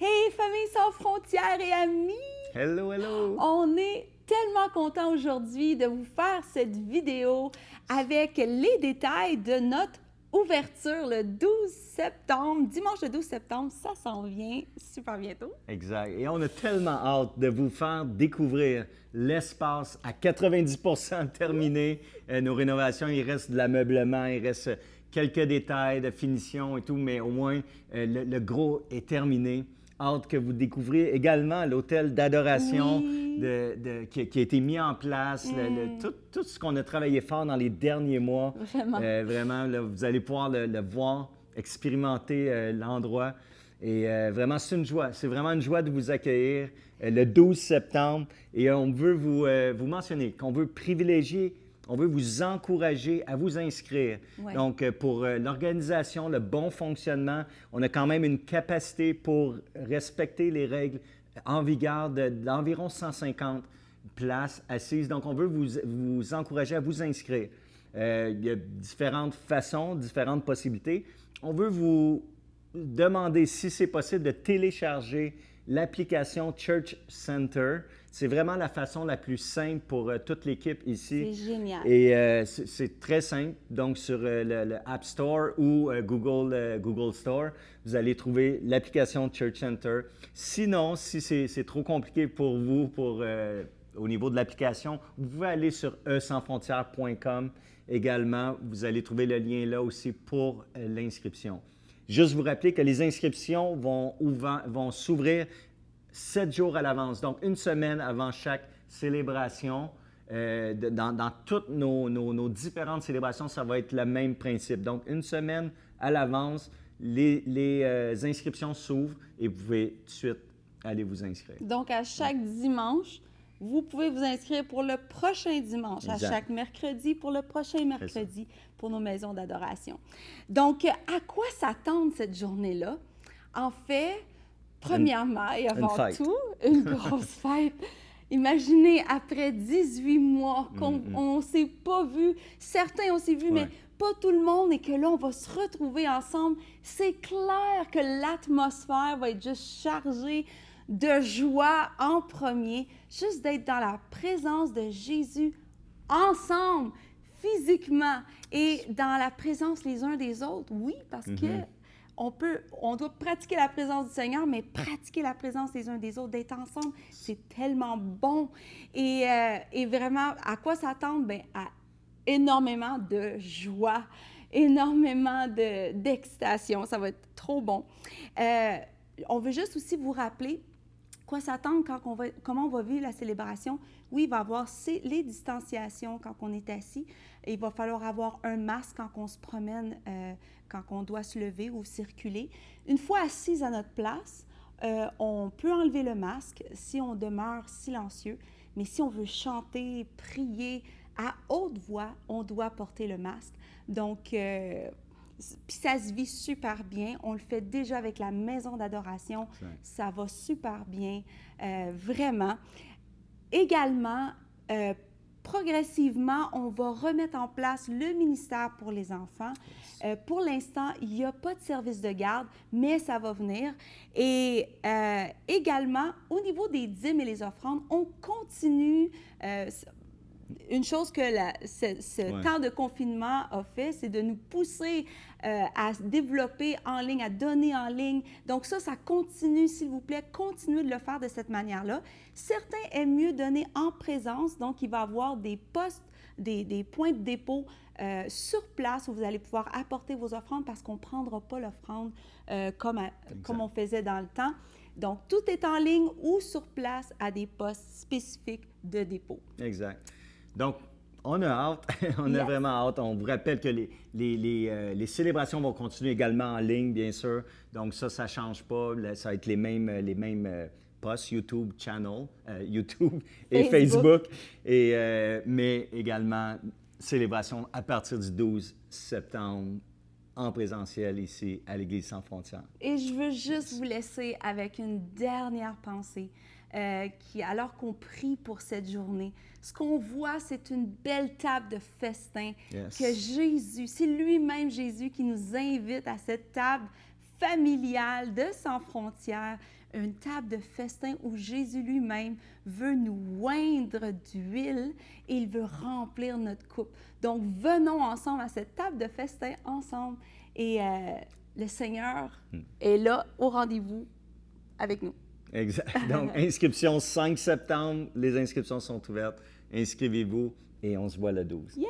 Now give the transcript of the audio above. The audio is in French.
Hey, famille sans frontières et amis! Hello, hello! On est tellement content aujourd'hui de vous faire cette vidéo avec les détails de notre ouverture le 12 septembre. Dimanche le 12 septembre, ça s'en vient super bientôt. Exact. Et on a tellement hâte de vous faire découvrir l'espace à 90% terminé. Nos rénovations, il reste de l'ameublement, il reste quelques détails de finition et tout, mais au moins le gros est terminé. Hâte que vous découvriez également l'hôtel d'adoration qui a été mis en place, tout ce qu'on a travaillé fort dans les derniers mois. Vraiment. Vraiment, là, vous allez pouvoir le voir, expérimenter l'endroit. Et vraiment, c'est une joie. C'est vraiment une joie de vous accueillir le 12 septembre. Et on veut vous mentionner qu'on veut privilégier, on veut vous encourager à vous inscrire. Ouais. Donc, pour l'organisation, le bon fonctionnement, on a quand même une capacité pour respecter les règles en vigueur d'environ 150 places assises. Donc, on veut vous encourager à vous inscrire. Il y a différentes façons, différentes possibilités. On veut vous demander, si c'est possible, de télécharger l'application Church Center. C'est vraiment la façon la plus simple pour toute l'équipe ici. C'est génial. Et c'est très simple. Donc, sur le App Store ou Google Store, vous allez trouver l'application Church Center. Sinon, si c'est trop compliqué pour vous, au niveau de l'application, vous pouvez aller sur esansfrontières.com également. Vous allez trouver le lien là aussi pour l'inscription. Juste vous rappeler que les inscriptions vont s'ouvrir 7 jours à l'avance, donc une semaine avant chaque célébration. Dans toutes nos différentes célébrations, ça va être le même principe. Donc, une semaine à l'avance, les inscriptions s'ouvrent et vous pouvez tout de suite aller vous inscrire. Donc, à chaque dimanche, vous pouvez vous inscrire pour le prochain dimanche, Exact. à chaque mercredi pour le prochain mercredi pour nos maisons d'adoration. Donc, à quoi s'attendre cette journée-là? En fait, premièrement et avant tout, une grosse fête. Imaginez, après 18 mois qu'on ne s'est pas vu, certains on s'est vu, mais pas tout le monde, et que là, on va se retrouver ensemble. C'est clair que l'atmosphère va être juste chargée de joie en premier, juste d'être dans la présence de Jésus ensemble, physiquement, et dans la présence les uns des autres. Oui, parce que on doit pratiquer la présence du Seigneur, mais pratiquer la présence les uns des autres, d'être ensemble, c'est tellement bon. Et vraiment, à quoi s'attendre? Bien, à énormément de joie, énormément d'excitation. Ça va être trop bon. On veut juste aussi vous rappeler quoi s'attendre comment on va vivre la célébration. Oui, il va y avoir les distanciations quand on est assis. Il va falloir avoir un masque quand on se promène, quand on doit se lever ou circuler. Une fois assis à notre place, on peut enlever le masque si on demeure silencieux. Mais si on veut chanter, prier à haute voix, on doit porter le masque. Donc, puis ça se vit super bien. On le fait déjà avec la maison d'adoration. Ça va super bien, vraiment. Également, progressivement, on va remettre en place le ministère pour les enfants. Pour l'instant, il n'y a pas de service de garde, mais ça va venir. Et également, au niveau des dîmes et les offrandes, on continue. Une chose que ce temps de confinement a fait, c'est de nous pousser à se développer en ligne, à donner en ligne. Donc ça continue, s'il vous plaît, continuez de le faire de cette manière-là. Certains aiment mieux donner en présence, donc il va y avoir des postes, des points de dépôt sur place où vous allez pouvoir apporter vos offrandes parce qu'on ne prendra pas l'offrande comme on faisait dans le temps. Donc, tout est en ligne ou sur place à des postes spécifiques de dépôt. Exact. Donc, on a hâte, on a vraiment hâte. On vous rappelle que les célébrations vont continuer également en ligne, bien sûr. Donc ça ne change pas. Ça va être les mêmes posts, YouTube, channel, YouTube et Facebook. Mais également, célébration à partir du 12 septembre en présentiel ici à l'Église sans frontières. Et je veux juste vous laisser avec une dernière pensée. Alors qu'on prie pour cette journée, ce qu'on voit, c'est une belle table de festin que Jésus, c'est lui-même Jésus qui nous invite à cette table familiale de Sans Frontières, une table de festin où Jésus lui-même veut nous oindre d'huile et il veut remplir notre coupe. Donc, venons ensemble à cette table de festin ensemble et le Seigneur est là au rendez-vous avec nous. Exact. Donc, inscription 5 septembre, les inscriptions sont ouvertes. Inscrivez-vous et on se voit le 12. Yeah!